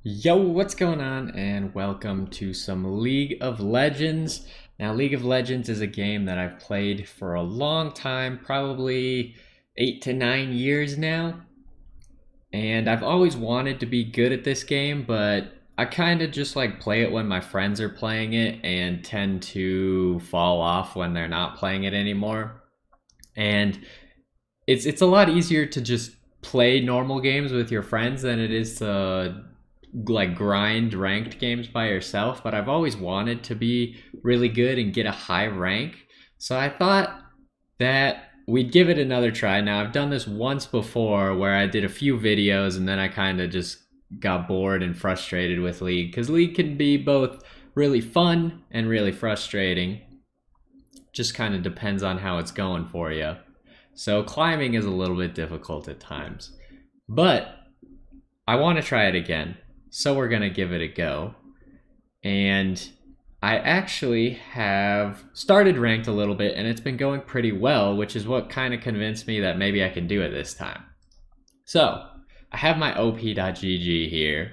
Yo, what's going on? And welcome to some League of Legends. Now, League of Legends is a game that I've played for a long time, probably 8 to 9 years now. And I've always wanted to be good at this game, but I kind of just like play it when my friends are playing it and tend to fall off when they're not playing it anymore. And it's a lot easier to just play normal games with your friends than it is to like grind ranked games by yourself, but I've always wanted to be really good and get a high rank. So I thought that we'd give it another try. Now, I've done this once before where I did a few videos and then I kind of just got bored and frustrated with League, because League can be both really fun and really frustrating. Just kind of depends on how it's going for you. So climbing is a little bit difficult at times, but I want to try it again. So we're going to give it a go. And I actually have started ranked a little bit and it's been going pretty well, which is what kind of convinced me that maybe I can do it this time. So I have my op.gg here.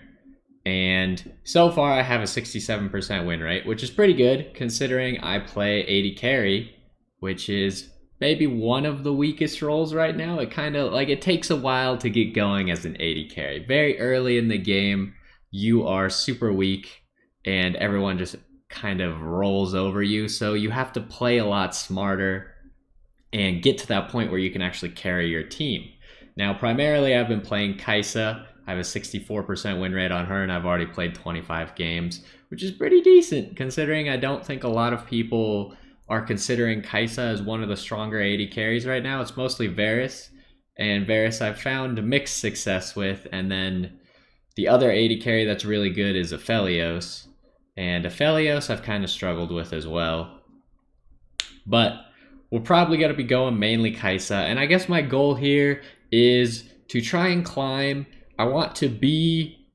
And so far I have a 67% win rate, which is pretty good considering I play AD carry, which is maybe one of the weakest roles right now. It kind of like, it takes a while to get going as an AD carry. Very early in the game, you are super weak and everyone just kind of rolls over you. So you have to play a lot smarter and get to that point where you can actually carry your team. Now, primarily I've been playing Kai'Sa. I have a 64% win rate on her and I've already played 25 games, which is pretty decent considering I don't think a lot of people are considering Kai'Sa as one of the stronger AD carries right now. It's mostly Varus, and Varus I've found mixed success with, and then the other AD carry that's really good is Aphelios, and Aphelios I've kind of struggled with as well. But we're probably going to be going mainly Kai'Sa, and I guess my goal here is to try and climb. I want to be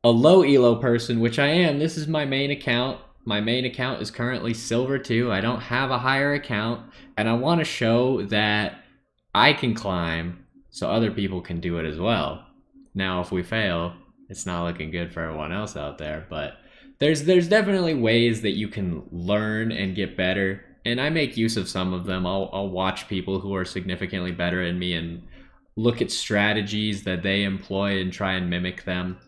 a low elo person, which I am. This is my main account. My main account is currently Silver 2. I don't have a higher account, and I want to show that I can climb so other people can do it as well. Now, if we fail, it's not looking good for everyone else out there, but there's definitely ways that you can learn and get better, and I make use of some of them. I'll watch people who are significantly better than me and look at strategies that they employ and try and mimic them.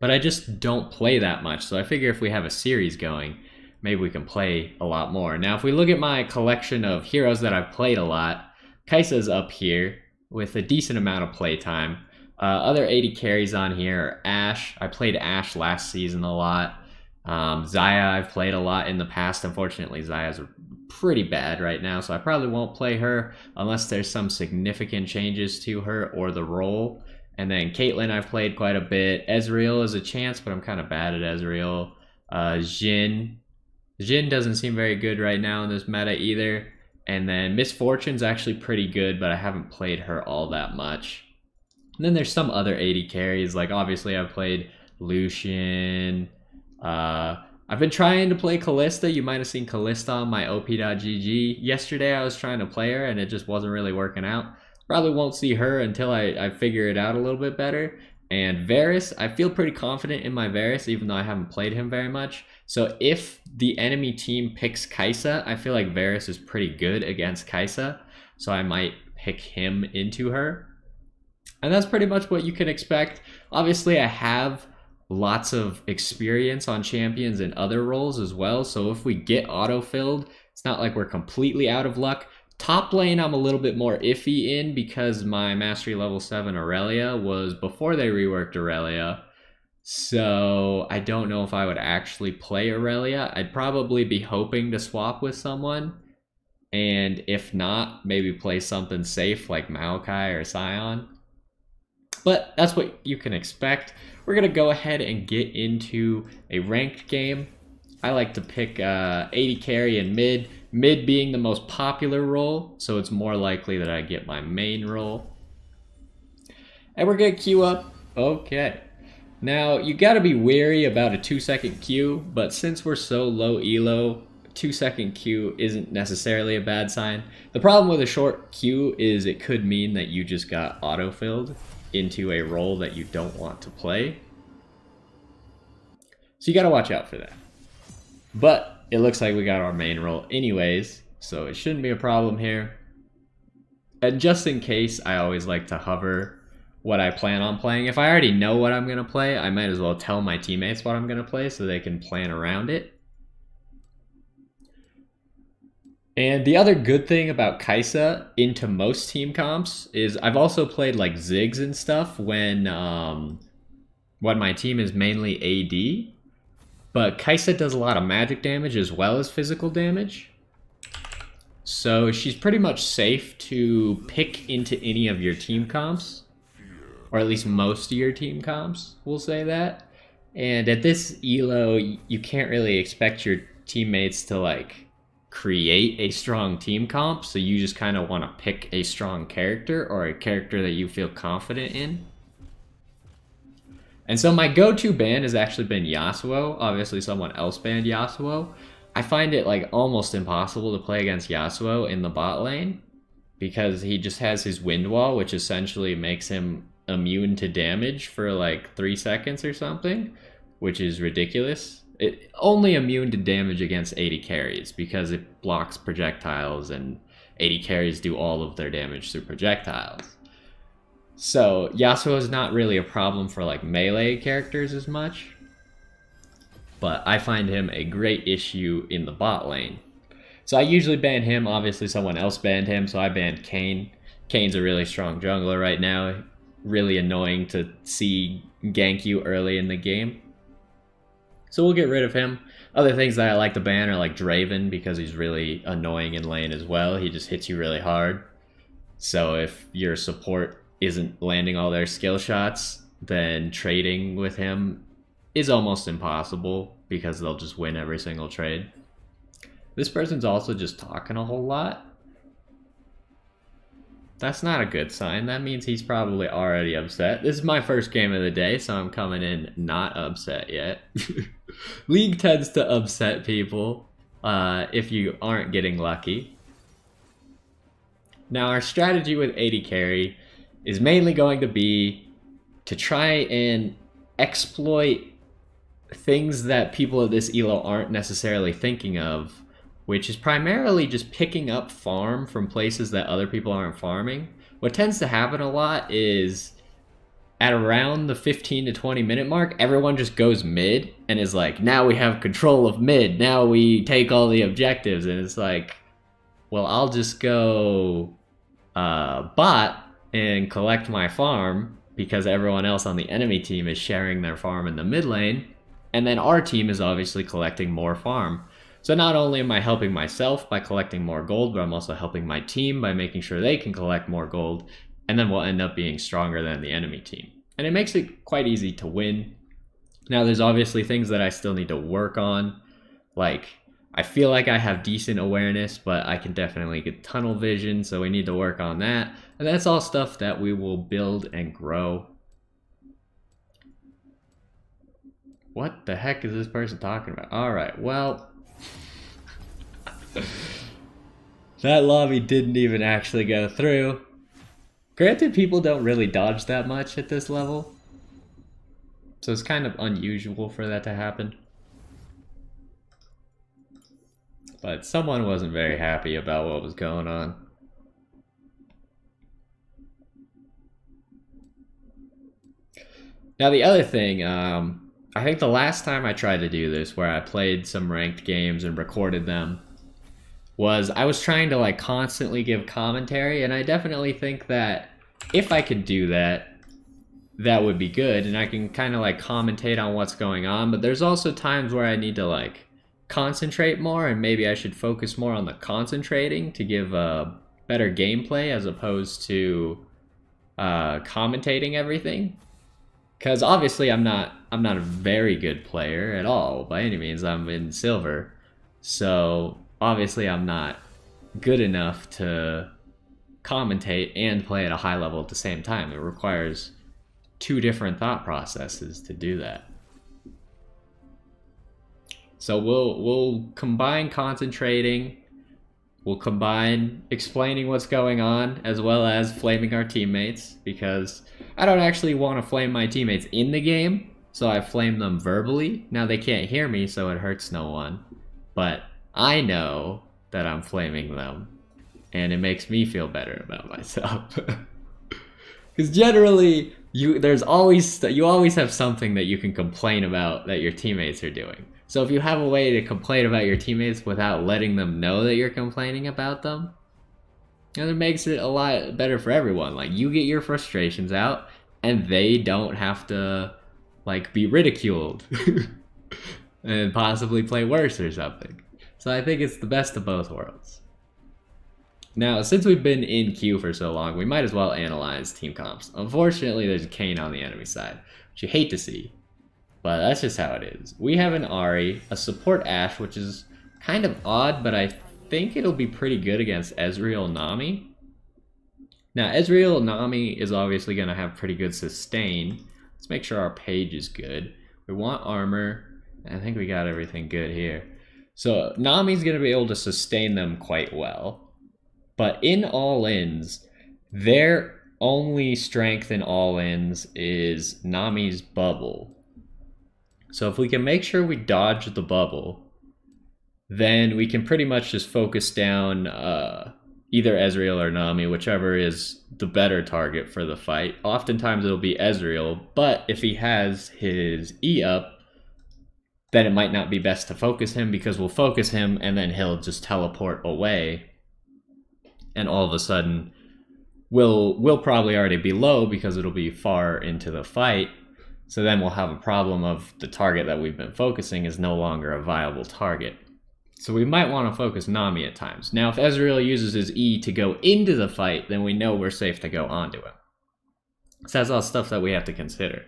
But I just don't play that much, so I figure if we have a series going, maybe we can play a lot more. Now, if we look at my collection of heroes that I've played a lot, Kai'Sa's up here with a decent amount of playtime. Other AD carries on here are Ashe. I played Ashe last season a lot. Xayah I've played a lot in the past. Unfortunately, Xayah's pretty bad right now, so I probably won't play her unless there's some significant changes to her or the role. And then Caitlyn I've played quite a bit. Ezreal is a chance, but I'm kind of bad at Ezreal. Jhin doesn't seem very good right now in this meta either. And then Miss Fortune's actually pretty good, but I haven't played her all that much. And then there's some other AD carries, like obviously I've played Lucian. I've been trying to play Kalista. You might have seen Kalista on my op.gg. Yesterday I was trying to play her and it just wasn't really working out. Probably won't see her until I figure it out a little bit better. And Varus, I feel pretty confident in my Varus, even though I haven't played him very much. So if the enemy team picks Kai'Sa, I feel like Varus is pretty good against Kai'Sa. So I might pick him into her. And that's pretty much what you can expect. Obviously, I have lots of experience on champions and other roles as well. So if we get auto-filled, it's not like we're completely out of luck. Top lane I'm a little bit more iffy in because my Mastery level 7 Aurelia was before they reworked Aurelia. So I don't know if I would actually play Aurelia. I'd probably be hoping to swap with someone. And if not, maybe play something safe like Maokai or Sion. But that's what you can expect. We're going to go ahead and get into a ranked game. I like to pick AD carry and mid. Mid being the most popular role, so it's more likely that I get my main role. And we're going to queue up. Okay. Now, you got to be wary about a 2-second queue, but since we're so low elo, 2-second queue isn't necessarily a bad sign. The problem with a short queue is it could mean that you just got auto-filled into a role that you don't want to play. So you gotta watch out for that. But it looks like we got our main role anyways, so it shouldn't be a problem here. And just in case, I always like to hover what I plan on playing. If I already know what I'm gonna play, I might as well tell my teammates what I'm gonna play so they can plan around it. And the other good thing about Kai'Sa into most team comps is I've also played like Ziggs and stuff when my team is mainly AD. But Kai'Sa does a lot of magic damage as well as physical damage. So she's pretty much safe to pick into any of your team comps. Or at least most of your team comps, we'll say that. And at this elo, you can't really expect your teammates to like create a strong team comp, so you just kind of want to pick a strong character or a character that you feel confident in. And so my go-to ban has actually been Yasuo. Obviously someone else banned Yasuo. I find it like almost impossible to play against Yasuo in the bot lane because he just has his wind wall, which essentially makes him immune to damage for like 3 seconds or something, which is ridiculous. It only immune to damage against AD carries because it blocks projectiles and AD carries do all of their damage through projectiles. So Yasuo is not really a problem for like melee characters as much, but I find him a great issue in the bot lane. So I usually ban him. Obviously someone else banned him, so I banned Kayn. Kayn's a really strong jungler right now. Really annoying to see gank you early in the game. So we'll get rid of him. Other things that I like to ban are like Draven because he's really annoying in lane as well. He just hits you really hard. So if your support isn't landing all their skill shots, then trading with him is almost impossible because they'll just win every single trade. This person's also just talking a whole lot. That's not a good sign. That means he's probably already upset. This is my first game of the day, so I'm coming in not upset yet. League tends to upset people if you aren't getting lucky. Now our strategy with AD carry is mainly going to be to try and exploit things that people of this elo aren't necessarily thinking of, which is primarily just picking up farm from places that other people aren't farming. What tends to happen a lot is at around the 15 to 20 minute mark, everyone just goes mid and is like, now we have control of mid, now we take all the objectives, and it's like, well, I'll just go bot and collect my farm because everyone else on the enemy team is sharing their farm in the mid lane, and then our team is obviously collecting more farm. So not only am I helping myself by collecting more gold, but I'm also helping my team by making sure they can collect more gold, and then we'll end up being stronger than the enemy team. And it makes it quite easy to win. Now there's obviously things that I still need to work on, like I feel like I have decent awareness, but I can definitely get tunnel vision, so we need to work on that. And that's all stuff that we will build and grow. What the heck is this person talking about? Alright, well, that lobby didn't even actually go through. Granted, people don't really dodge that much at this level, so it's kind of unusual for that to happen. But someone wasn't very happy about what was going on. Now the other thing, I think the last time I tried to do this, where I played some ranked games and recorded them, was I was trying to like constantly give commentary, and I definitely think that if I could do that, that would be good, and I can kind of like commentate on what's going on, but there's also times where I need to like concentrate more, and maybe I should focus more on the concentrating to give a better gameplay as opposed to commentating everything. Because obviously I'm not a very good player at all by any means. I'm in silver, so obviously I'm not good enough to commentate and play at a high level at the same time. It requires two different thought processes to do that. So we'll combine concentrating, we'll combine explaining what's going on, as well as flaming our teammates, because I don't actually want to flame my teammates in the game. so I flame them verbally. Now they can't hear me, so it hurts no one. But I know that I'm flaming them, and it makes me feel better about myself. Because generally, you always have something that you can complain about that your teammates are doing. So if you have a way to complain about your teammates without letting them know that you're complaining about them, and it makes it a lot better for everyone. Like, you get your frustrations out, and they don't have to, like, be ridiculed and possibly play worse or something. So I think it's the best of both worlds. Now, since we've been in queue for so long, we might as well analyze team comps. Unfortunately, there's a Kayn on the enemy side, which you hate to see, but that's just how it is. We have an Ahri, a support Ashe, which is kind of odd, but I think it'll be pretty good against Ezreal Nami. Now, Ezreal Nami is obviously going to have pretty good sustain. Let's make sure our page is good. We want armor. I think we got everything good here. So Nami's going to be able to sustain them quite well. But in all-ins, their only strength in all-ins is Nami's bubble. So if we can make sure we dodge the bubble, then we can pretty much just focus down either Ezreal or Nami, whichever is the better target for the fight. Oftentimes it'll be Ezreal, but if he has his E up, then it might not be best to focus him, because we'll focus him and then he'll just teleport away. And all of a sudden, we'll probably already be low because it'll be far into the fight. So then we'll have a problem of the target that we've been focusing is no longer a viable target. So we might want to focus Nami at times. Now, if Ezreal uses his E to go into the fight, then we know we're safe to go onto him. So that's all stuff that we have to consider.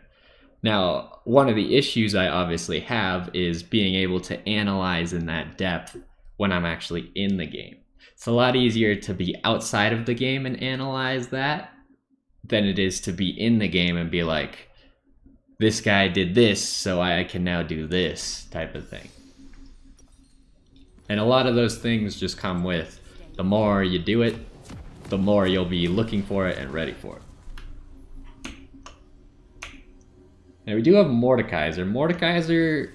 Now, one of the issues I obviously have is being able to analyze in that depth when I'm actually in the game. It's a lot easier to be outside of the game and analyze that than it is to be in the game and be like, this guy did this, so I can now do this type of thing. And a lot of those things just come with the more you do it, the more you'll be looking for it and ready for it. Now we do have Mordekaiser.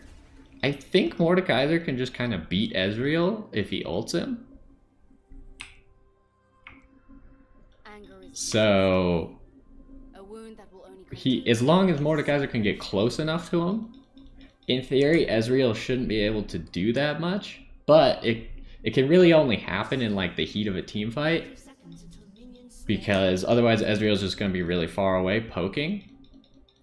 I think Mordekaiser can just kind of beat Ezreal if he ults him. So as long as Mordekaiser can get close enough to him, in theory Ezreal shouldn't be able to do that much, but it can really only happen in like the heat of a team fight, because otherwise Ezreal's just going to be really far away poking.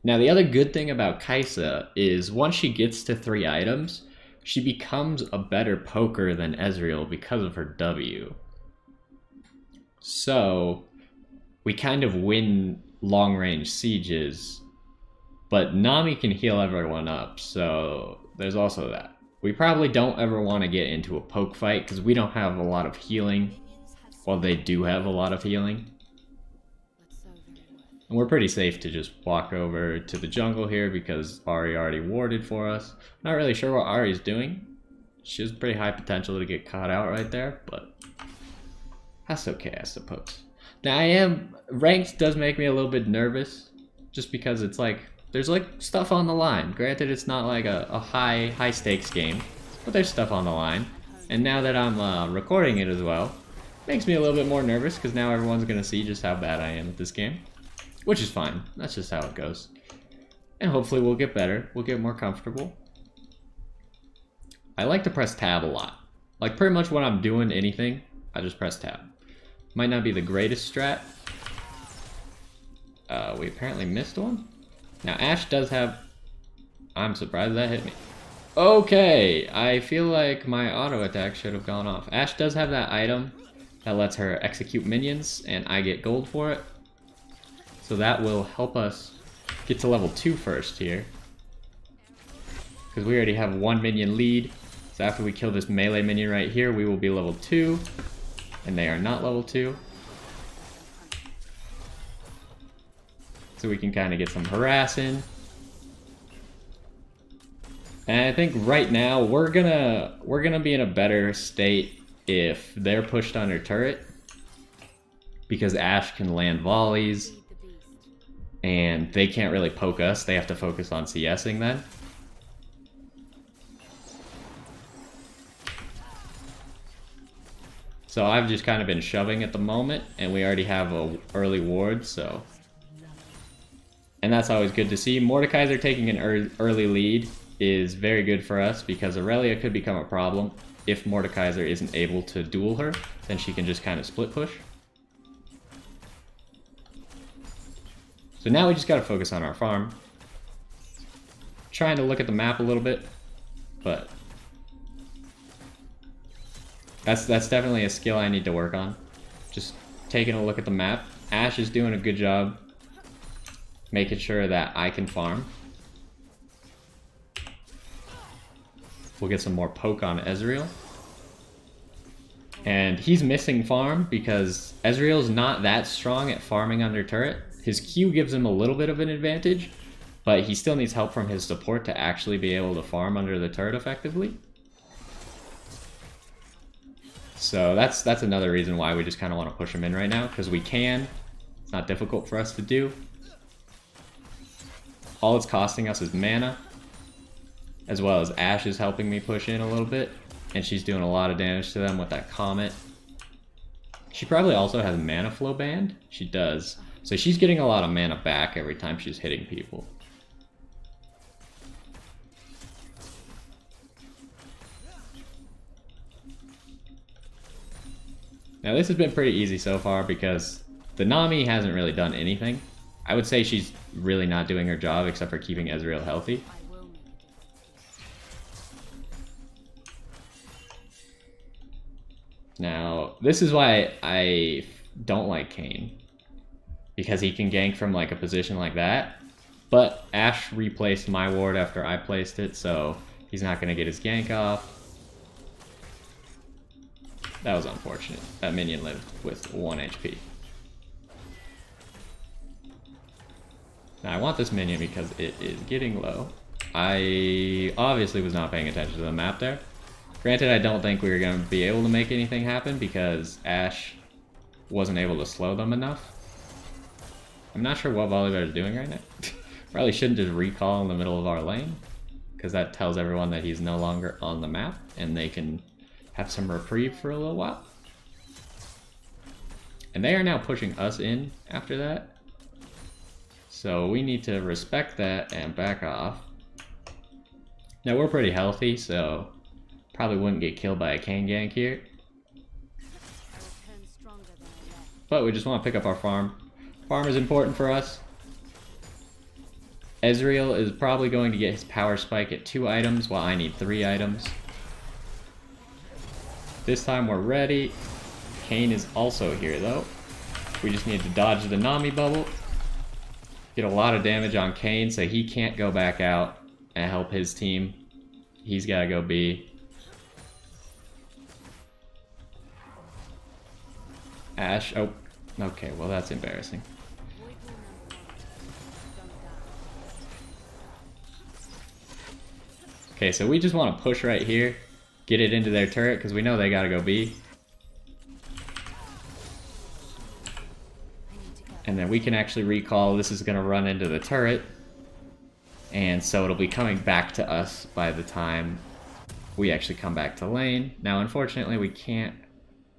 Now the other good thing about Kai'Sa is once she gets to 3 items, she becomes a better poker than Ezreal because of her W. So we kind of win long-range sieges, but Nami can heal everyone up, so there's also that. We probably don't ever want to get into a poke fight because we don't have a lot of healing, while they do have a lot of healing. And we're pretty safe to just walk over to the jungle here because Ahri already warded for us. Not really sure what Ahri's doing. She has pretty high potential to get caught out right there, but that's okay, I suppose. Now ranked does make me a little bit nervous, just because it's like, there's like stuff on the line. Granted, it's not like a high stakes game, but there's stuff on the line. And now that I'm recording it as well, makes me a little bit more nervous, because now everyone's gonna see just how bad I am at this game. Which is fine, that's just how it goes. And hopefully we'll get better, we'll get more comfortable. I like to press tab a lot. Like pretty much when I'm doing anything, I just press tab. Might not be the greatest strat. We apparently missed one. Now Ashe does have... I'm surprised that hit me. Okay, I feel like my auto attack should have gone off. Ashe does have that item that lets her execute minions, and I get gold for it. So that will help us get to level 2 first here. Because we already have 1 minion lead. So after we kill this melee minion right here, we will be level 2. And they are not level 2. So we can kind of get some harassing. And I think right now we're gonna be in a better state if they're pushed under turret, because Ashe can land volleys. and they can't really poke us. They have to focus on CSing then. So I've just kind of been shoving at the moment, and we already have a early ward, so... And that's always good to see. Mordekaiser taking an early lead is very good for us, because Aurelia could become a problem. If Mordekaiser isn't able to duel her, then she can just kind of split push. So now we just gotta focus on our farm. Trying to look at the map a little bit, but... That's definitely a skill I need to work on. Just taking a look at the map. Ashe is doing a good job making sure that I can farm. We'll get some more poke on Ezreal. And he's missing farm because Ezreal's not that strong at farming under turret. His Q gives him a little bit of an advantage, but he still needs help from his support to actually be able to farm under the turret effectively. So that's another reason why we just kind of want to push him in right now, because we can. It's not difficult for us to do. All it's costing us is mana, as well as Ashe is helping me push in a little bit, and she's doing a lot of damage to them with that Comet. She probably also has mana flow banned. She does. So she's getting a lot of mana back every time she's hitting people. Now this has been pretty easy so far because the Nami hasn't really done anything. I would say she's really not doing her job except for keeping Ezreal healthy. Now, this is why I don't like Kayn, because he can gank from like a position like that, but Ashe replaced my ward after I placed it, so he's not going to get his gank off. That was unfortunate. That minion lived with 1 HP. Now I want this minion because it is getting low. I obviously was not paying attention to the map there. Granted, I don't think we were going to be able to make anything happen because Ashe wasn't able to slow them enough. I'm not sure what Volibear is doing right now. Probably shouldn't just recall in the middle of our lane, because that tells everyone that he's no longer on the map and they can have some reprieve for a little while. And they are now pushing us in after that. So we need to respect that and back off. Now we're pretty healthy, so probably wouldn't get killed by a Kayn gank here. But we just want to pick up our farm. Farm is important for us. Ezreal is probably going to get his power spike at 2 items while I need 3 items. This time we're ready. Kayn is also here though. We just need to dodge the Nami bubble. Get a lot of damage on Kayn so he can't go back out and help his team. He's got to go B. Ashe, oh, okay, well that's embarrassing. Okay, so we just want to push right here, get it into their turret, because we know they gotta go B. And then we can actually recall this is gonna run into the turret, and so it'll be coming back to us by the time we actually come back to lane. Now unfortunately we can't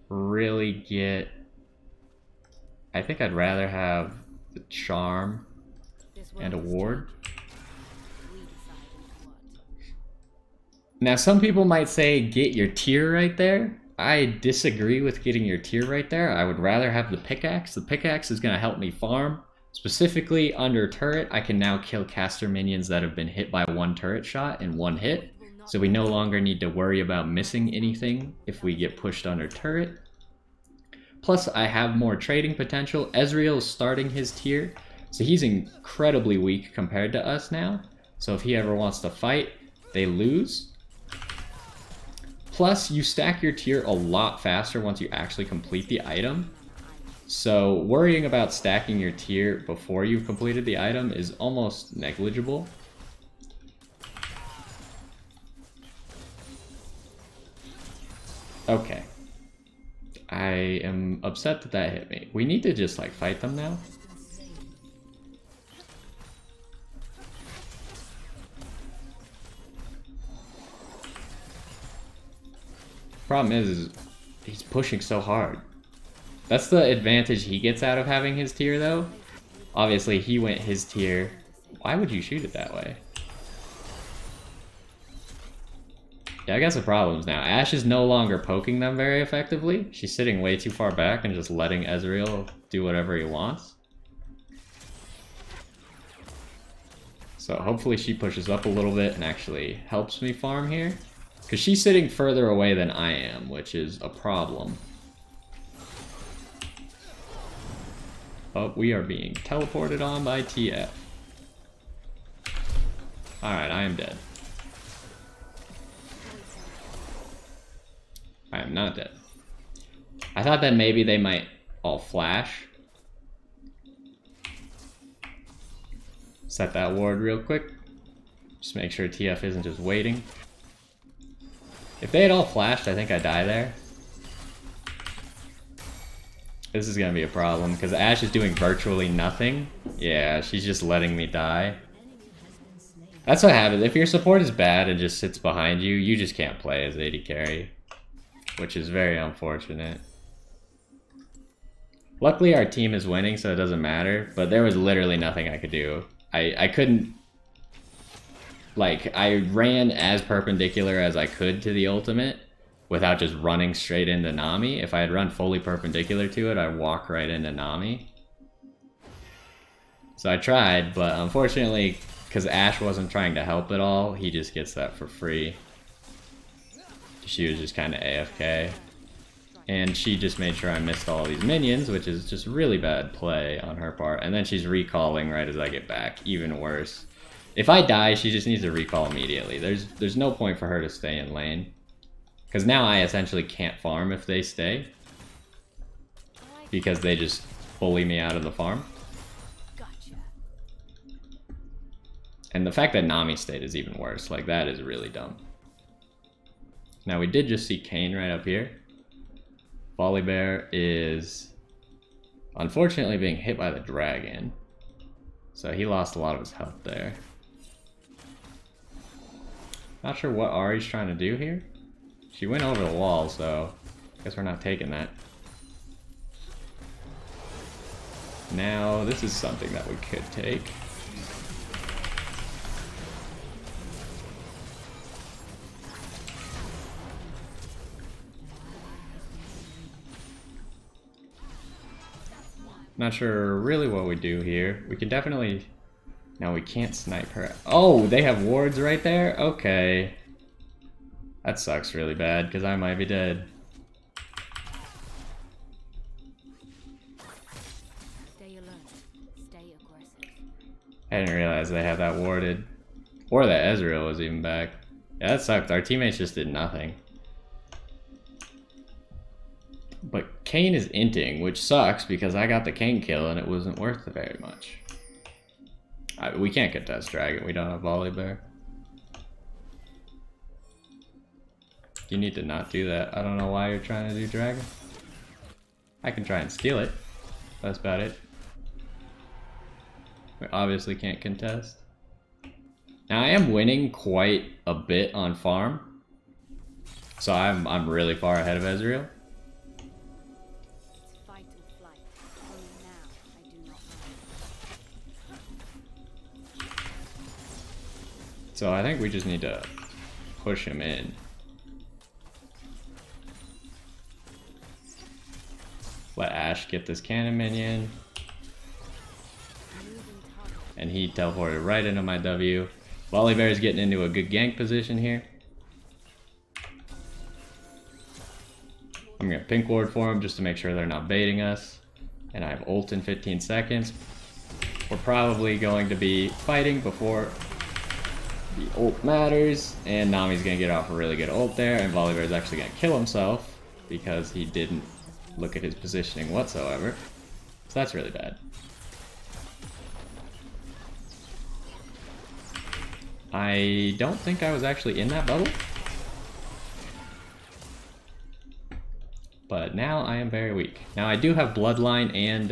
really get... I think I'd rather have the charm and a ward. Now some people might say get your tier right there. I disagree with getting your tier right there. I would rather have the pickaxe. The pickaxe is going to help me farm. Specifically under turret, I can now kill caster minions that have been hit by 1 turret shot in 1 hit. So we no longer need to worry about missing anything if we get pushed under turret. Plus, I have more trading potential. Ezreal is starting his tier, so he's incredibly weak compared to us now. So if he ever wants to fight, they lose. Plus, you stack your tier a lot faster once you actually complete the item. So worrying about stacking your tier before you've completed the item is almost negligible. Okay. I am upset that that hit me. We need to just like fight them now. Problem is he's pushing so hard. That's the advantage he gets out of having his tier, though. Obviously, he went his tier. Why would you shoot it that way? Yeah, I got some problems now. Ashe is no longer poking them very effectively. She's sitting way too far back and just letting Ezreal do whatever he wants. So hopefully she pushes up a little bit and actually helps me farm here. Because she's sitting further away than I am, which is a problem. But we are being teleported on by TF. Alright, I am dead. I am not dead. I thought that maybe they might all flash. Set that ward real quick. Just make sure TF isn't just waiting. If they had all flashed, I think I die there. This is gonna be a problem, because Ashe is doing virtually nothing. Yeah, she's just letting me die. That's what happens. If your support is bad and just sits behind you, you just can't play as AD carry. Which is very unfortunate. Luckily our team is winning, so it doesn't matter, but there was literally nothing I could do. I couldn't... Like, I ran as perpendicular as I could to the ultimate without just running straight into Nami. If I had run fully perpendicular to it, I'd walk right into Nami. So I tried, but unfortunately, because Ashe wasn't trying to help at all, he just gets that for free. She was just kind of AFK. And she just made sure I missed all these minions, which is just really bad play on her part. And then she's recalling right as I get back, even worse. If I die, she just needs to recall immediately. There's no point for her to stay in lane. Because now I essentially can't farm if they stay. Because they just bully me out of the farm. And the fact that Nami stayed is even worse. Like, that is really dumb. Now, we did just see Kayn right up here. Volibear is unfortunately being hit by the dragon. So he lost a lot of his health there. Not sure what Ahri's trying to do here. She went over the wall, so I guess we're not taking that. Now, this is something that we could take. Not sure really what we do here. We can definitely... No, we can't snipe her. Oh, they have wards right there? Okay. That sucks really bad, because I might be dead. Stay alert. Stay aggressive. I didn't realize they had that warded. Or that Ezreal was even back. Yeah, that sucked. Our teammates just did nothing. But Kayn is inting, which sucks because I got the Kayn kill and it wasn't worth it very much. We can't contest Dragon, we don't have Volibear. You need to not do that. I don't know why you're trying to do Dragon. I can try and steal it. That's about it. We obviously can't contest. Now I am winning quite a bit on farm. So I'm really far ahead of Ezreal. So I think we just need to push him in. Let Ashe get this cannon minion. And he teleported right into my W. Volibear is getting into a good gank position here. I'm gonna pink ward for him just to make sure they're not baiting us. And I have ult in 15 seconds. We're probably going to be fighting before the ult matters, and Nami's gonna get off a really good ult there, and Volibear is actually gonna kill himself because he didn't look at his positioning whatsoever. So that's really bad. I don't think I was actually in that bubble. But now I am very weak. Now I do have Bloodline and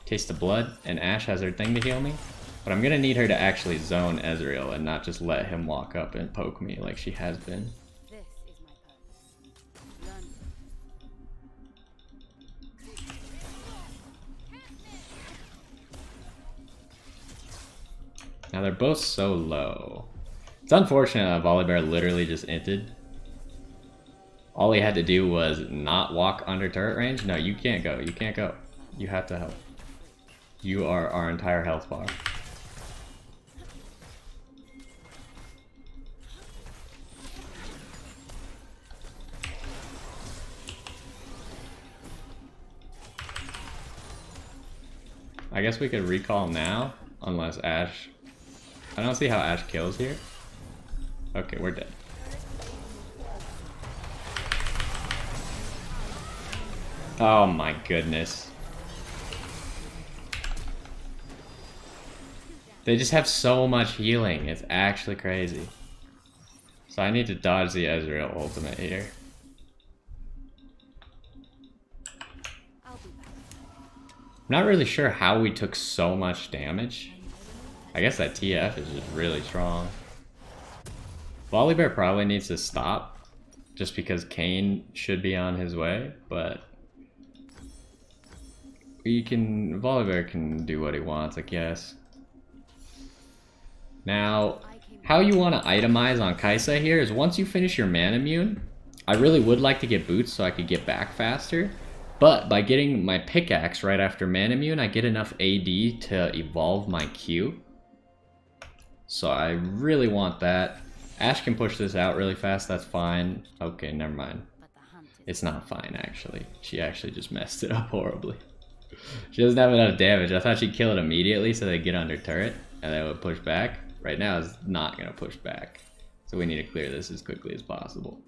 Taste of Blood, and Ashe has her thing to heal me. But I'm gonna need her to actually zone Ezreal and not just let him walk up and poke me like she has been. This is my purpose. Now they're both so low. It's unfortunate that Volibear literally just inted. All he had to do was not walk under turret range. No, you can't go. You can't go. You have to help. You are our entire health bar. I guess we could recall now, unless Ashe... I don't see how Ashe kills here. Okay, we're dead. Oh my goodness. They just have so much healing, it's actually crazy. So I need to dodge the Ezreal ultimate here. I'm not really sure how we took so much damage. I guess that TF is just really strong. Volibear probably needs to stop, just because Kayn should be on his way, but Volibear can do what he wants, I guess. Now, how you want to itemize on Kai'Sa here is once you finish your Manamune, I really would like to get boots so I could get back faster. But by getting my pickaxe right after Manamune, I get enough AD to evolve my Q. So I really want that. Ashe can push this out really fast, that's fine. Okay, never mind. It's not fine, actually. She actually just messed it up horribly. She doesn't have enough damage. I thought she'd kill it immediately so they'd get under turret and they would push back. Right now it's not going to push back. So we need to clear this as quickly as possible.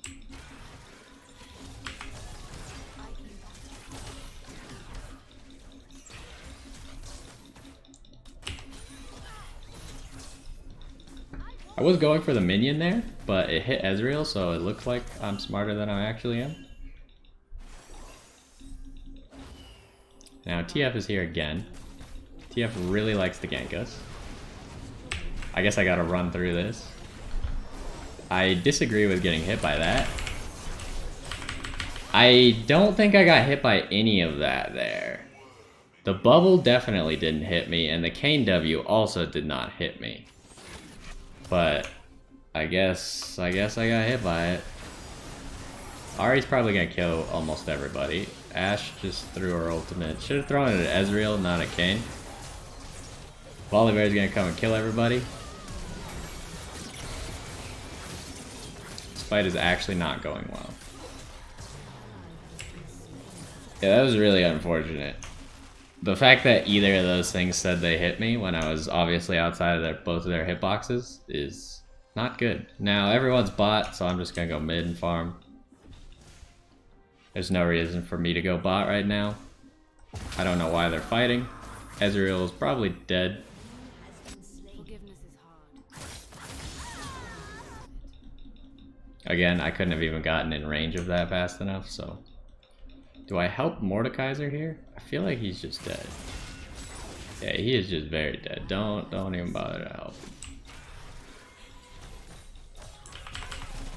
I was going for the minion there, but it hit Ezreal, so it looks like I'm smarter than I actually am. Now TF is here again. TF really likes to gank us. I guess I gotta run through this. I disagree with getting hit by that. I don't think I got hit by any of that there. The bubble definitely didn't hit me, and the Kayn W also did not hit me. But I guess I got hit by it. Ahri's probably gonna kill almost everybody. Ashe just threw her ultimate. Should have thrown it at Ezreal, not at Kayn. Volibear's gonna come and kill everybody. This fight is actually not going well. Yeah, that was really unfortunate. The fact that either of those things said they hit me when I was obviously outside of both of their hitboxes is not good. Now everyone's bot, so I'm just gonna go mid and farm. There's no reason for me to go bot right now. I don't know why they're fighting. Ezreal is probably dead. Again, I couldn't have even gotten in range of that fast enough, so... Do I help Mordekaiser here? I feel like he's just dead. Yeah, he is just very dead. Don't even bother to help.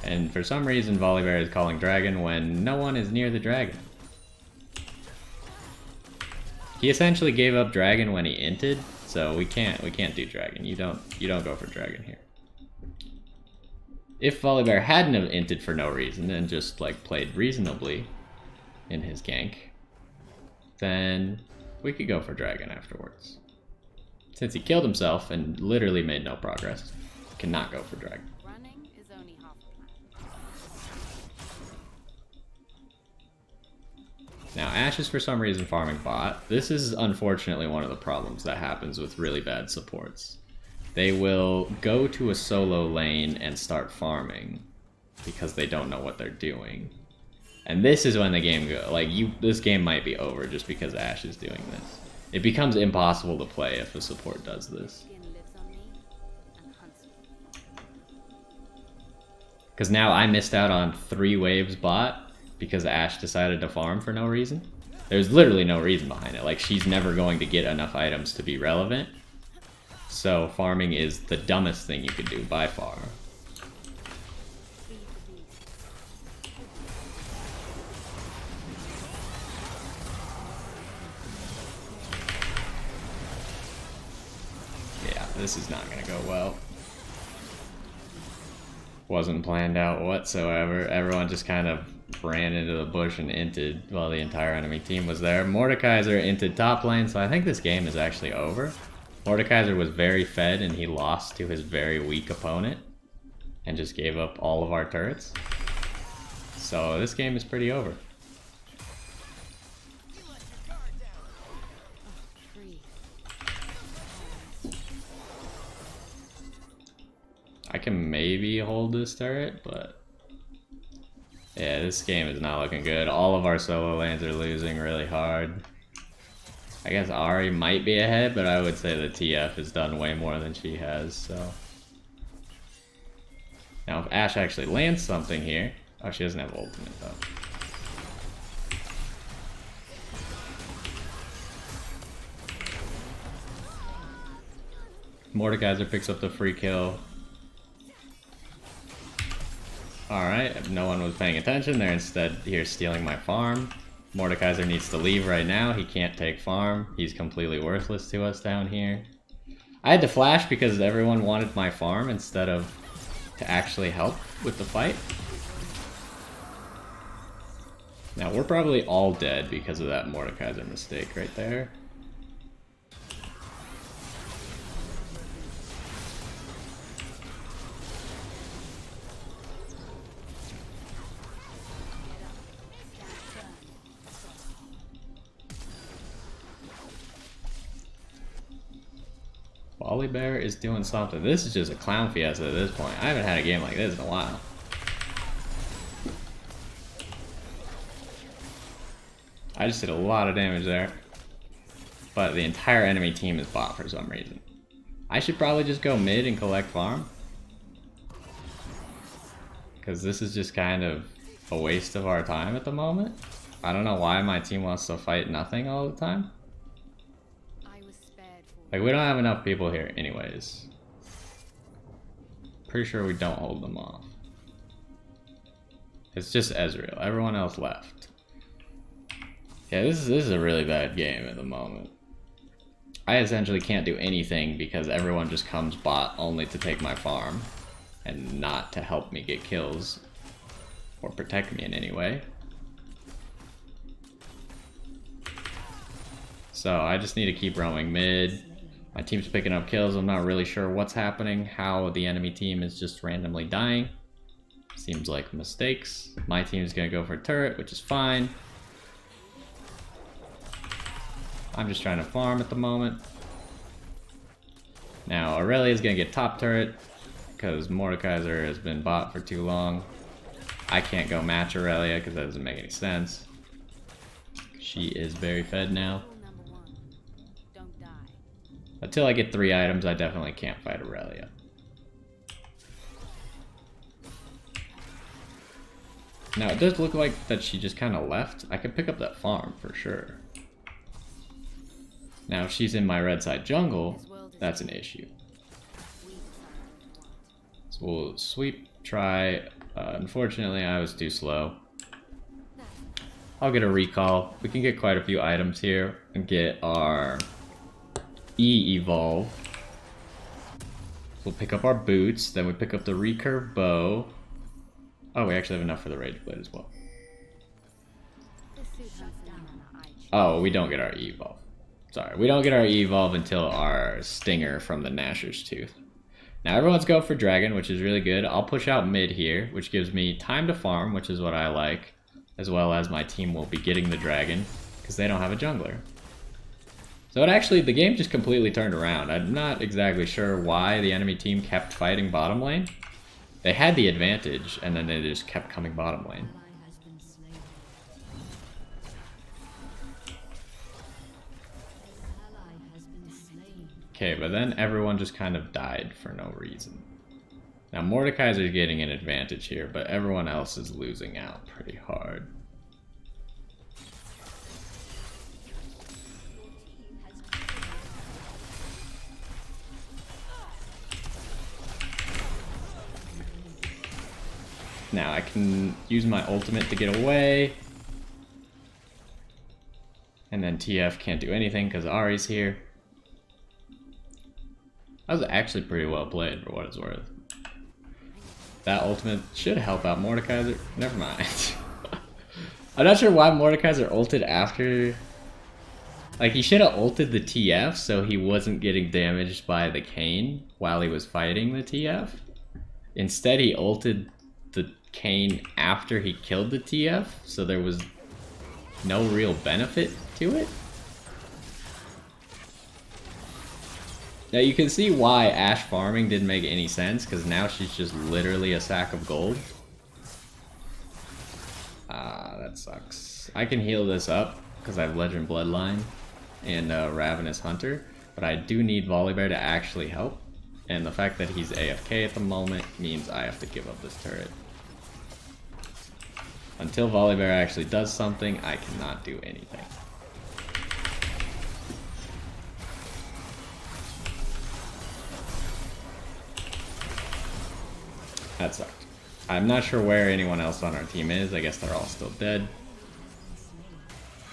And for some reason, Volibear is calling dragon when no one is near the dragon. He essentially gave up dragon when he inted, so we can't do dragon. You don't go for dragon here. If Volibear hadn't have inted for no reason and just like played reasonably in his gank, then we could go for dragon afterwards. Since he killed himself and literally made no progress, cannot go for dragon. Running is only half the plan. Now Ashe is for some reason farming bot. This is unfortunately one of the problems that happens with really bad supports. They will go to a solo lane and start farming because they don't know what they're doing. And this is when the game this game might be over just because Ashe is doing this. It becomes impossible to play if a support does this. Because now I missed out on 3 waves bot because Ashe decided to farm for no reason. There's literally no reason behind it. Like, she's never going to get enough items to be relevant. So farming is the dumbest thing you could do by far. this is not gonna go well. Wasn't planned out whatsoever. Everyone just kind of ran into the bush and inted while the entire enemy team was there. Mordekaiser inted top lane, so I think this game is actually over. Mordekaiser was very fed and he lost to his very weak opponent and just gave up all of our turrets. So this game is pretty over. I can maybe hold this turret, but yeah, this game is not looking good. All of our solo lanes are losing really hard. I guess Ari might be ahead, but I would say the TF has done way more than she has, so. Now if Ashe actually lands something here. Oh, she doesn't have ultimate though. Mordekaiser picks up the free kill. Alright, no one was paying attention. They're instead here stealing my farm. Mordekaiser needs to leave right now. He can't take farm. He's completely worthless to us down here. I had to flash because everyone wanted my farm instead of to actually help with the fight. Now, we're probably all dead because of that Mordekaiser mistake right there. Bear is doing something. This is just a clown fiesta at this point. I haven't had a game like this in a while. I just did a lot of damage there. But the entire enemy team is bot for some reason. I should probably just go mid and collect farm. Because this is just kind of a waste of our time at the moment. I don't know why my team wants to fight nothing all the time. Like, we don't have enough people here anyways. Pretty sure we don't hold them off. It's just Ezreal. Everyone else left. Yeah, this is a really bad game at the moment. I essentially can't do anything because everyone just comes bot only to take my farm and not to help me get kills or protect me in any way. So I just need to keep roaming mid. My team's picking up kills. I'm not really sure what's happening, how the enemy team is just randomly dying. Seems like mistakes. My team's gonna go for turret, which is fine. I'm just trying to farm at the moment. Now Aurelia's gonna get top turret because Mordekaiser has been bot for too long. I can't go match Aurelia because that doesn't make any sense. She is very fed now. Until I get 3 items, I definitely can't fight Aurelia. Now, it does look like that she just kind of left. I could pick up that farm for sure. Now, if she's in my red side jungle, that's an issue. So we'll sweep, try. Unfortunately, I was too slow. I'll get a recall. We can get quite a few items here and get our E evolve. We'll pick up our boots, then we pick up the recurve bow. Oh, we actually have enough for the rage blade as well. Oh, we don't get our E evolve. Sorry, we don't get our E evolve until our stinger from the Gnasher's Tooth. Now everyone's going for dragon, which is really good. I'll push out mid here, which gives me time to farm, which is what I like, as well as my team will be getting the dragon because they don't have a jungler. So it actually, the game just completely turned around. I'm not exactly sure why the enemy team kept fighting bottom lane. They had the advantage, and then they just kept coming bottom lane. Okay, but then everyone just kind of died for no reason. Now Mordekaiser's getting an advantage here, but everyone else is losing out pretty hard. Now I can use my ultimate to get away. And then TF can't do anything because Ari's here. That was actually pretty well played for what it's worth. That ultimate should help out Mordekaiser. Never mind. I'm not sure why Mordekaiser ulted after... Like, he should have ulted the TF so he wasn't getting damaged by the Kayn while he was fighting the TF. Instead, he ulted the Kayn after he killed the TF, so there was no real benefit to it. Now you can see why Ashe farming didn't make any sense, because now she's just literally a sack of gold. That sucks. I can heal this up, because I have Legend Bloodline and Ravenous Hunter, but I do need Volibear to actually help, and the fact that he's AFK at the moment means I have to give up this turret. Until Volibear actually does something, I cannot do anything. That sucked. I'm not sure where anyone else on our team is. I guess they're all still dead.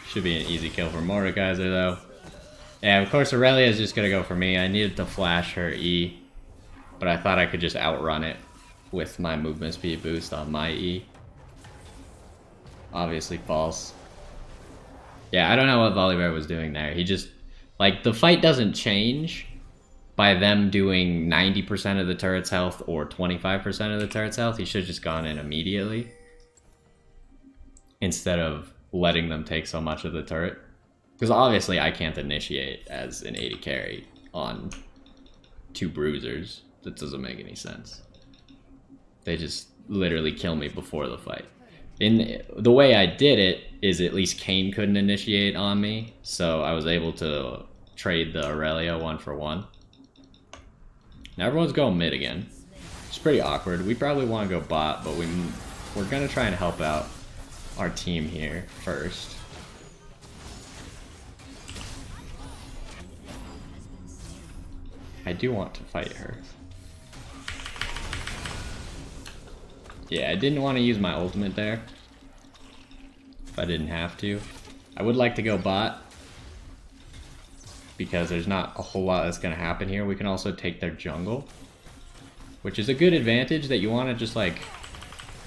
Should be an easy kill for Mordekaiser though. Yeah, of course Aurelia is just gonna go for me. I needed to flash her E, but I thought I could just outrun it with my movement speed boost on my E. Obviously false. Yeah, I don't know what Volibear was doing there. He just, like, the fight doesn't change by them doing 90% of the turret's health or 25% of the turret's health. He should have just gone in immediately instead of letting them take so much of the turret. Because obviously I can't initiate as an AD carry on 2 bruisers. That doesn't make any sense. They just literally kill me before the fight. In the way I did it is at least Kayn couldn't initiate on me, so I was able to trade the Aurelia 1-for-1. Now everyone's going mid again. It's pretty awkward. We probably want to go bot, but we're gonna try and help out our team here first. I do want to fight her. Yeah, I didn't want to use my ultimate there. If I didn't have to. I would like to go bot, because there's not a whole lot that's going to happen here. We can also take their jungle, which is a good advantage that you want to just like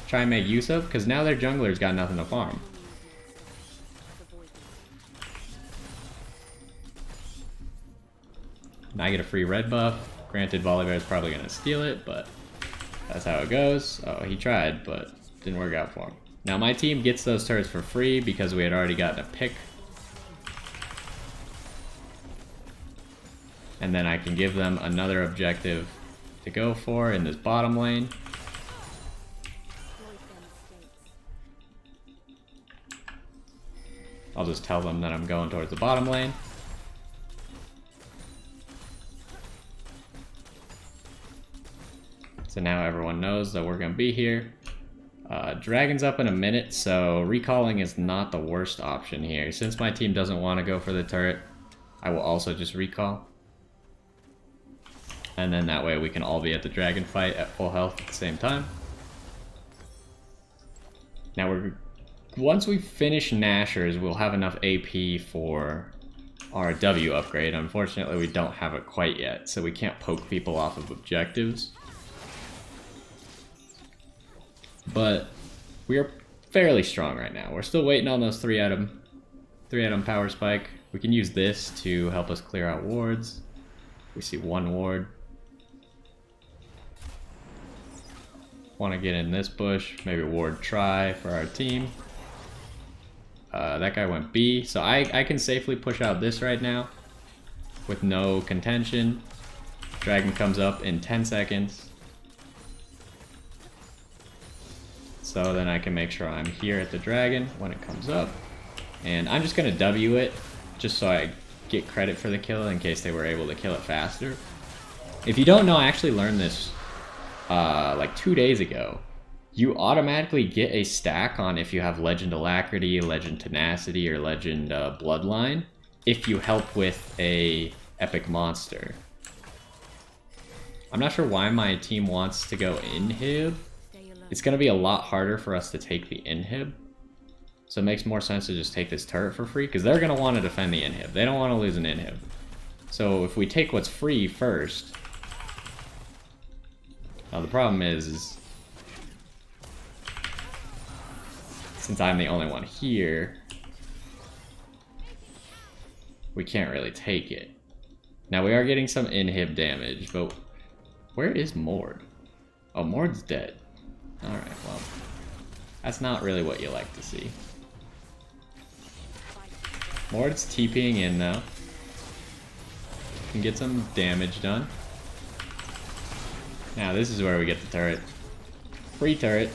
try and make use of, because now their jungler's got nothing to farm. And I get a free red buff. Granted, Volibear is probably going to steal it, but that's how it goes. Oh, he tried, but didn't work out for him. Now my team gets those turrets for free because we had already gotten a pick. And then I can give them another objective to go for in this bottom lane. I'll just tell them that I'm going towards the bottom lane. So now everyone knows that we're going to be here. Dragon's up in a minute, so recalling is not the worst option here. Since my team doesn't want to go for the turret, I will also just recall. And then that way we can all be at the dragon fight at full health at the same time. Now once we finish Nashers, we'll have enough AP for our W upgrade. Unfortunately, we don't have it quite yet, so we can't poke people off of objectives. But we are fairly strong right now. We're still waiting on those 3-item power spike. We can use this to help us clear out wards. We see 1 ward. Want to get in this bush, maybe ward try for our team. That guy went B, so I can safely push out this right now with no contention. Dragon comes up in 10 seconds. So then I can make sure I'm here at the dragon when it comes up. And I'm just going to W it, just so I get credit for the kill in case they were able to kill it faster. If you don't know, I actually learned this like 2 days ago. You automatically get a stack on if you have Legend Alacrity, Legend Tenacity, or Legend Bloodline if you help with a epic monster. I'm not sure why my team wants to go inhib. It's going to be a lot harder for us to take the inhib. So it makes more sense to just take this turret for free, because they're going to want to defend the inhib. They don't want to lose an inhib. So if we take what's free first, Now the problem is since I'm the only one here, we can't really take it. Now we are getting some inhib damage, but where is Mord? Oh, Mord's dead. Alright, well, that's not really what you like to see. Mord's TPing in though. Can get some damage done. Now this is where we get the turret. Free turret.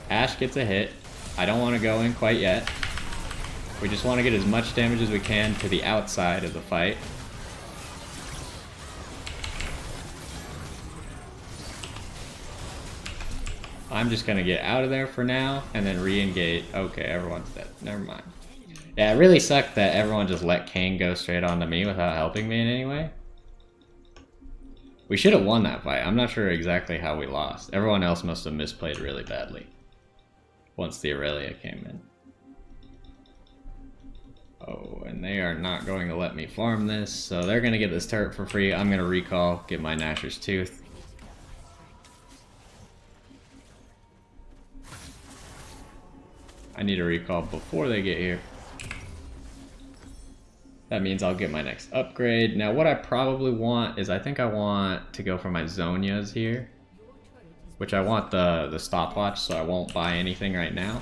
Ashe gets a hit. I don't want to go in quite yet. We just want to get as much damage as we can to the outside of the fight. I'm just going to get out of there for now and then re-engage. Okay, everyone's dead. Never mind. Yeah, it really sucked that everyone just let Kayn go straight onto me without helping me in any way. We should have won that fight. I'm not sure exactly how we lost. Everyone else must have misplayed really badly once the Aurelia came in. Oh, and they are not going to let me farm this, so they're going to get this turret for free. I'm going to recall, get my Nashor's Tooth. I need a recall before they get here. That means I'll get my next upgrade. Now what I probably want is I think I want to go for my Zhonya's here. Which I want the stopwatch, so I won't buy anything right now.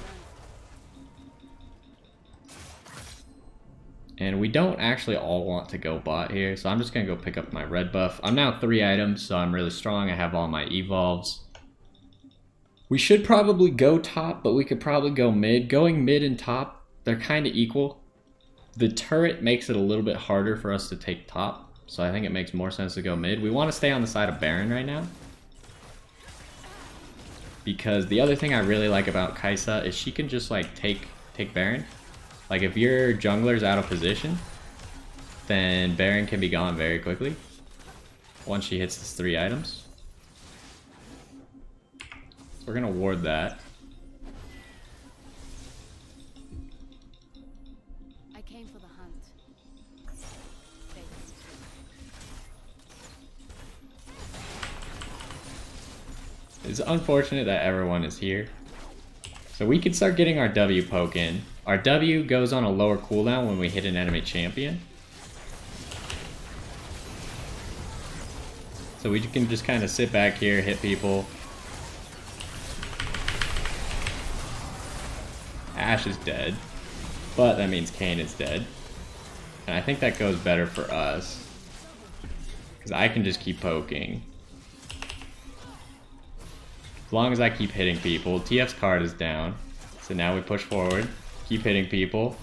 And we don't actually all want to go bot here, so I'm just going to go pick up my red buff. I'm now 3 items, so I'm really strong. I have all my evolves. We should probably go top, but we could probably go mid. Going mid and top, they're kind of equal. The turret makes it a little bit harder for us to take top, so I think it makes more sense to go mid. We want to stay on the side of Baron right now. Because the other thing I really like about Kai'Sa is she can just like take Baron. Like if your jungler's out of position, then Baron can be gone very quickly once she hits these 3 items. So we're gonna ward that. I came for the hunt. It's unfortunate that everyone is here. So we can start getting our W poke in. Our W goes on a lower cooldown when we hit an enemy champion. So we can just kind of sit back here, hit people. Ashe is dead, but that means Kayn is dead. And I think that goes better for us, because I can just keep poking. As long as I keep hitting people. TF's card is down, so now we push forward, keep hitting people.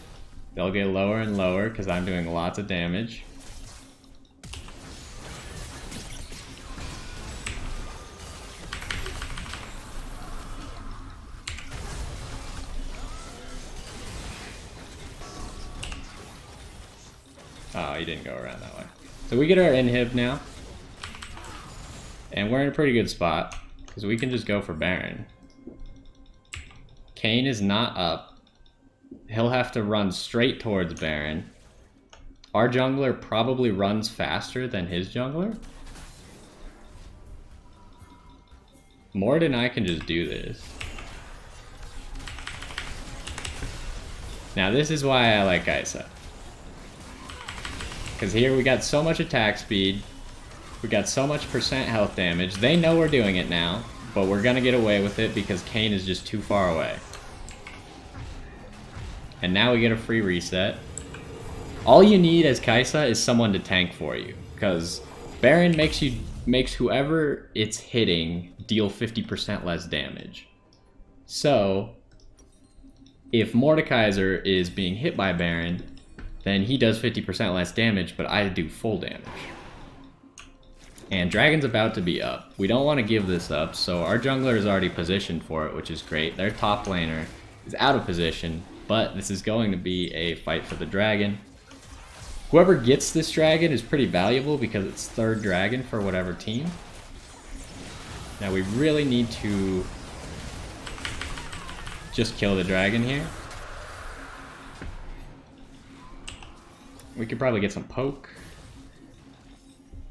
They'll get lower and lower because I'm doing lots of damage. Oh, he didn't go around that way. So we get our inhib now. And we're in a pretty good spot, because we can just go for Baron. Kayn is not up. He'll have to run straight towards Baron. Our jungler probably runs faster than his jungler. Mord and I can just do this. Now this is why I like Kai'Sa. Because here we got so much attack speed. We got so much percent health damage. They know we're doing it now, but we're gonna get away with it because Kayn is just too far away. And now we get a free reset. All you need as Kai'Sa is someone to tank for you, because Baron makes whoever it's hitting deal 50% less damage. So if Mordekaiser is being hit by Baron, then he does 50% less damage, but I do full damage. And Dragon's about to be up. We don't want to give this up, so our jungler is already positioned for it, which is great. Their top laner is out of position, but this is going to be a fight for the dragon. Whoever gets this dragon is pretty valuable because it's 3rd dragon for whatever team. Now we really need to just kill the dragon here. We could probably get some poke.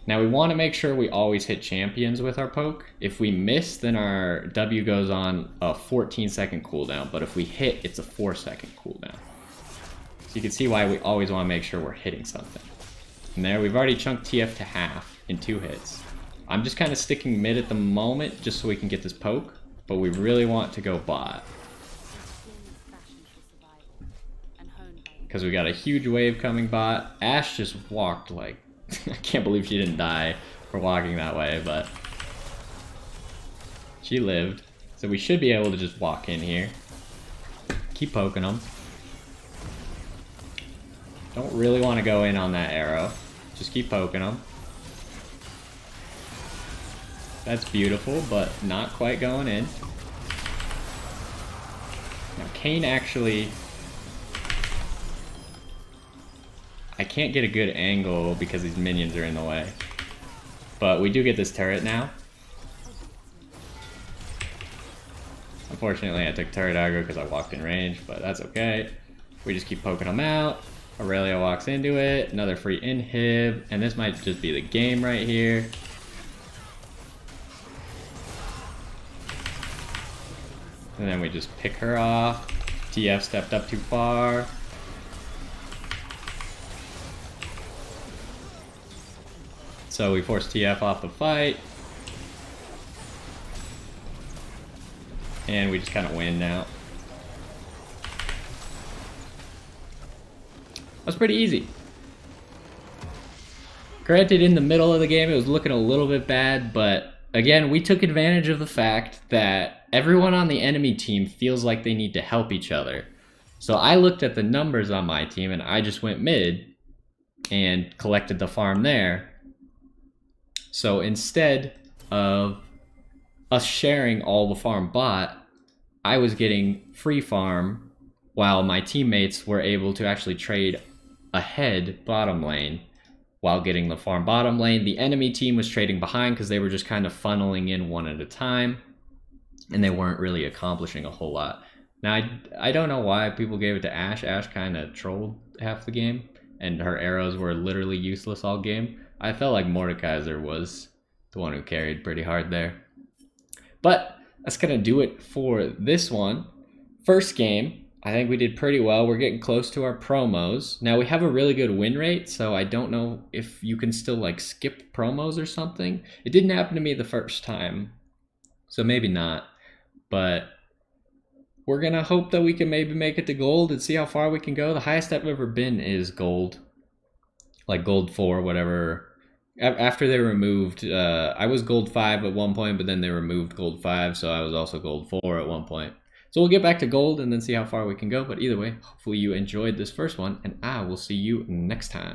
Now we want to make sure we always hit champions with our poke. If we miss, then our W goes on a 14-second cooldown, but if we hit, it's a 4-second cooldown. So you can see why we always want to make sure we're hitting something. And there, we've already chunked TF to half in 2 hits. I'm just kind of sticking mid at the moment just so we can get this poke, but we really want to go bot. Because we got a huge wave coming bot. Ashe just walked like... I can't believe she didn't die for walking that way, but... she lived. So we should be able to just walk in here. Keep poking them. Don't really want to go in on that arrow. Just keep poking them. That's beautiful, but not quite going in. Now, Kayn actually... I can't get a good angle because these minions are in the way. But we do get this turret now. Unfortunately, I took turret aggro because I walked in range, but that's okay. We just keep poking them out. Aurelia walks into it. Another free inhib. And this might just be the game right here. And then we just pick her off. TF stepped up too far. So we force TF off the fight. And we just kind of win now. That's pretty easy. Granted, in the middle of the game, it was looking a little bit bad, but again, we took advantage of the fact that everyone on the enemy team feels like they need to help each other. So I looked at the numbers on my team and I just went mid and collected the farm there. So instead of us sharing all the farm bot, I was getting free farm while my teammates were able to actually trade ahead bottom lane while getting the farm bottom lane. The enemy team was trading behind because they were just kind of funneling in one at a time and they weren't really accomplishing a whole lot. Now, I don't know why people gave it to Ashe. Ashe kind of trolled half the game and her arrows were literally useless all game. I felt like Mordekaiser was the one who carried pretty hard there. But that's going to do it for this one. First game, I think we did pretty well. We're getting close to our promos. Now we have a really good win rate, so I don't know if you can still like skip promos or something. It didn't happen to me the first time, so maybe not. But we're going to hope that we can maybe make it to gold and see how far we can go. The highest I've ever been is gold. Like gold 4, whatever. After they removed, I was gold 5 at one point, but then they removed gold 5, so I was also gold 4 at one point. So we'll get back to gold and then see how far we can go. But either way, hopefully you enjoyed this first one, and I will see you next time.